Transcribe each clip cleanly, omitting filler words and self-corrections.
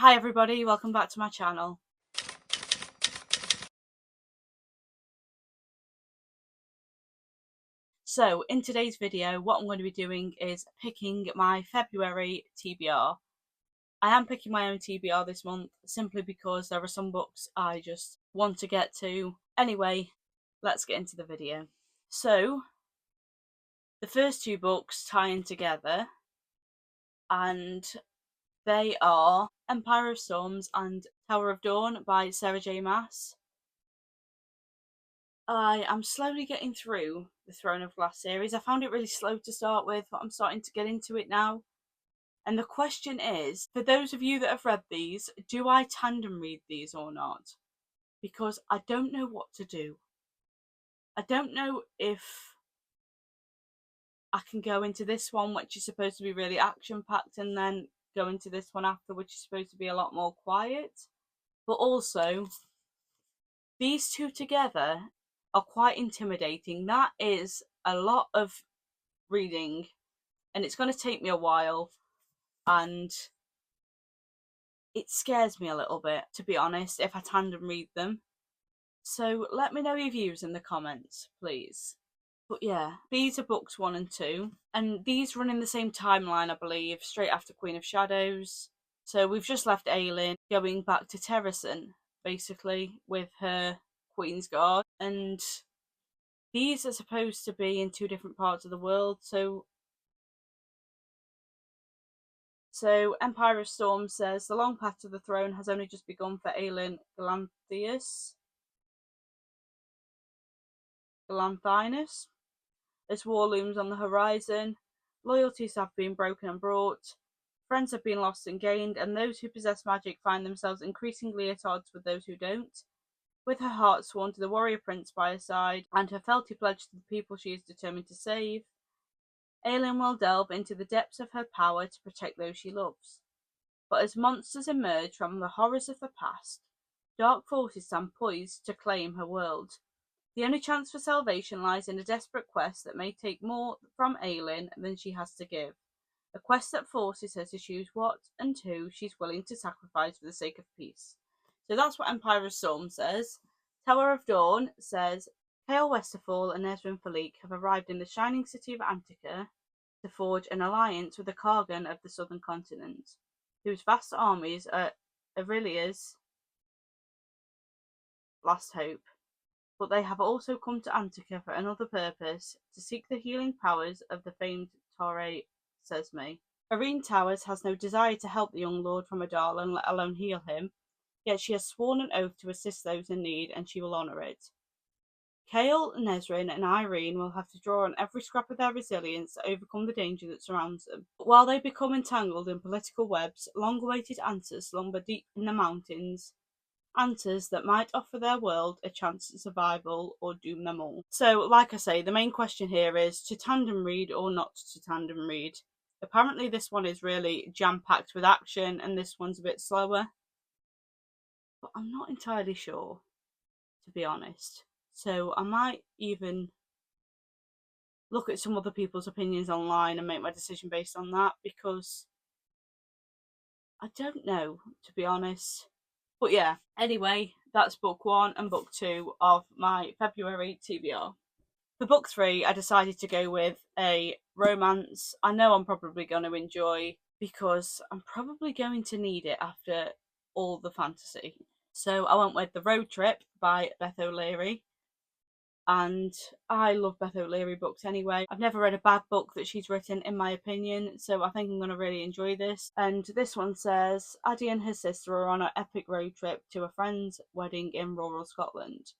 Hi everybody, welcome back to my channel. So in today's video, what I'm going to be doing is picking my February TBR. I am picking my own TBR this month simply because there are some books I just want to get to. Anyway, let's get into the video. So the first two books tie in together and they are Empire of Storms and Tower of Dawn by Sarah J Maas. I am slowly getting through the Throne of Glass series. I found it really slow to start with, but I'm starting to get into it now. And the question is, for those of you that have read these, do I tandem read these or not? Because I don't know what to do. I don't know if I can go into this one, which is supposed to be really action-packed, and then go into this one after, which is supposed to be a lot more quiet. But also, these two together are quite intimidating. That is a lot of reading and it's going to take me a while and it scares me a little bit, to be honest, if I tandem read them. So let me know your views in the comments, please. But yeah, these are books 1 and 2 and these run in the same timeline, I believe, straight after Queen of Shadows. So we've just left Aelin going back to Terrasen, basically, with her Queen's Guard, and these are supposed to be in 2 different parts of the world. So Empire of Storm says the long path to the throne has only just begun for Aelin Galanthinus. As war looms on the horizon, loyalties have been broken and brought, friends have been lost and gained, and those who possess magic find themselves increasingly at odds with those who don't. With her heart sworn to the warrior prince by her side, and her fealty pledged to the people she is determined to save, Aelin will delve into the depths of her power to protect those she loves. But as monsters emerge from the horrors of the past, dark forces stand poised to claim her world. The only chance for salvation lies in a desperate quest that may take more from Aelin than she has to give. A quest that forces her to choose what and who she's willing to sacrifice for the sake of peace. So that's what Empire of Storm says. Tower of Dawn says, Chaol Westerfall and Nesryn Falik have arrived in the shining city of Antica to forge an alliance with the Kargan of the southern continent, whose vast armies are Aurelia's last hope. But they have also come to Antica for another purpose, to seek the healing powers of the famed Torre Sesme. Irene Towers has no desire to help the young lord from Adal, let alone heal him, yet she has sworn an oath to assist those in need, and she will honour it. Chaol, Nesryn, and Irene will have to draw on every scrap of their resilience to overcome the danger that surrounds them. But while they become entangled in political webs, long-awaited answers slumber deep in the mountains. Answers that might offer their world a chance at survival or doom them all. So, like I say, the main question here is to tandem read or not to tandem read. Apparently this one is really jam-packed with action and this one's a bit slower. But I'm not entirely sure, to be honest. So I might even look at some other people's opinions online and make my decision based on that, because I don't know, to be honest. But yeah, anyway, that's book 1 and book 2 of my February TBR. For book 3, I decided to go with a romance I know I'm probably going to enjoy, because I'm probably going to need it after all the fantasy. So I went with The Road Trip by Beth O'Leary. And I love Beth O'Leary books anyway. I've never read a bad book that she's written, in my opinion, so I think I'm going to really enjoy this. And this one says, Addie and her sister are on an epic road trip to a friend's wedding in rural Scotland.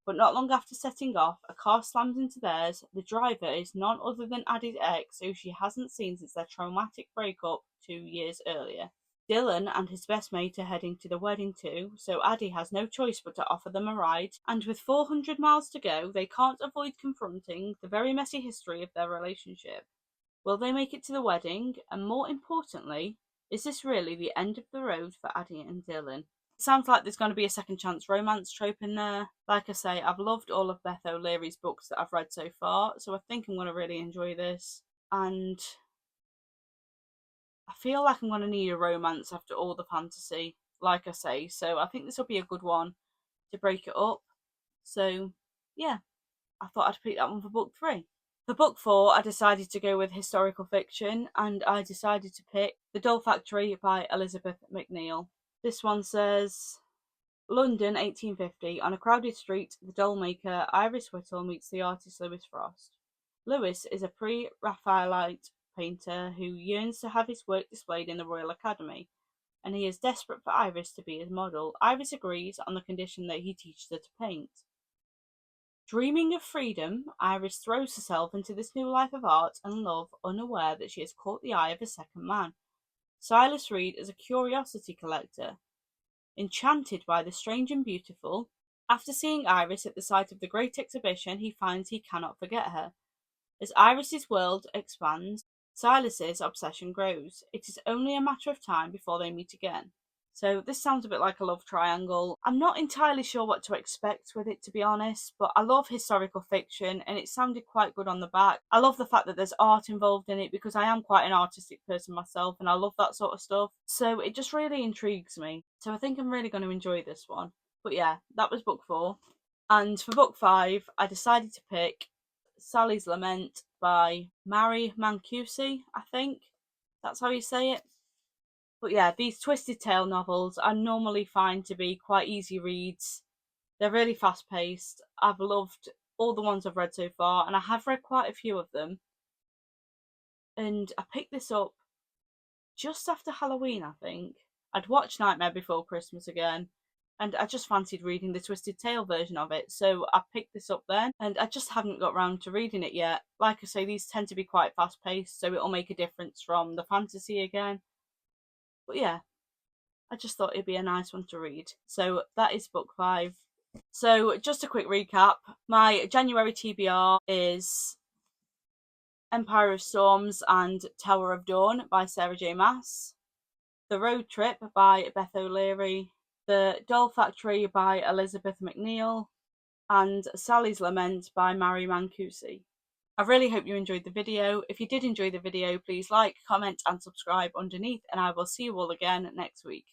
But not long after setting off, a car slams into theirs. The driver is none other than Addie's ex, who she hasn't seen since their traumatic breakup 2 years earlier. Dylan and his best mate are heading to the wedding too, so Addie has no choice but to offer them a ride, and with 400 miles to go, they can't avoid confronting the very messy history of their relationship. Will they make it to the wedding? And more importantly, is this really the end of the road for Addie and Dylan? It sounds like there's going to be a second chance romance trope in there. Like I say, I've loved all of Beth O'Leary's books that I've read so far, so I think I'm going to really enjoy this. And I feel like I'm going to need a romance after all the fantasy, like I say, so I think this will be a good one to break it up. So, yeah, I thought I'd pick that one for book 3. For book 4, I decided to go with historical fiction, and I decided to pick The Doll Factory by Elizabeth McNeill. This one says, London, 1850. On a crowded street, the doll maker Iris Whittle meets the artist Lewis Frost. Lewis is a pre-Raphaelite painter who yearns to have his work displayed in the Royal Academy, and he is desperate for Iris to be his model. Iris agrees on the condition that he teaches her to paint. Dreaming of freedom, Iris throws herself into this new life of art and love, unaware that she has caught the eye of a second man. Silas Reed is a curiosity collector, enchanted by the strange and beautiful. After seeing Iris at the site of the Great Exhibition, he finds he cannot forget her. As Iris's world expands, Silas's obsession grows. It is only a matter of time before they meet again. So this sounds a bit like a love triangle. I'm not entirely sure what to expect with it, to be honest, but I love historical fiction and it sounded quite good on the back. I love the fact that there's art involved in it because I am quite an artistic person myself and I love that sort of stuff. So it just really intrigues me. So I think I'm really going to enjoy this one. But yeah, that was book 4. And for book 5, I decided to pick Sally's Lament by Mary Mancusi, I think. That's how you say it. But yeah, these Twisted Tale novels I normally find to be quite easy reads. They're really fast paced. I've loved all the ones I've read so far, and I have read quite a few of them. And I picked this up just after Halloween, I think. I'd watched Nightmare Before Christmas again, and I just fancied reading the Twisted Tale version of it, so I picked this up then, and I just haven't got round to reading it yet. Like I say, these tend to be quite fast paced, so it'll make a difference from the fantasy again. But yeah, I just thought it'd be a nice one to read. So that is book 5. So just a quick recap. My January TBR is Empire of Storms and Tower of Dawn by Sarah J. Maas. The Road Trip by Beth O'Leary. The Doll Factory by Elizabeth McNeill. And Sally's Lament by Mary Mancusi. I really hope you enjoyed the video. If you did enjoy the video, please like, comment and subscribe underneath, and I will see you all again next week.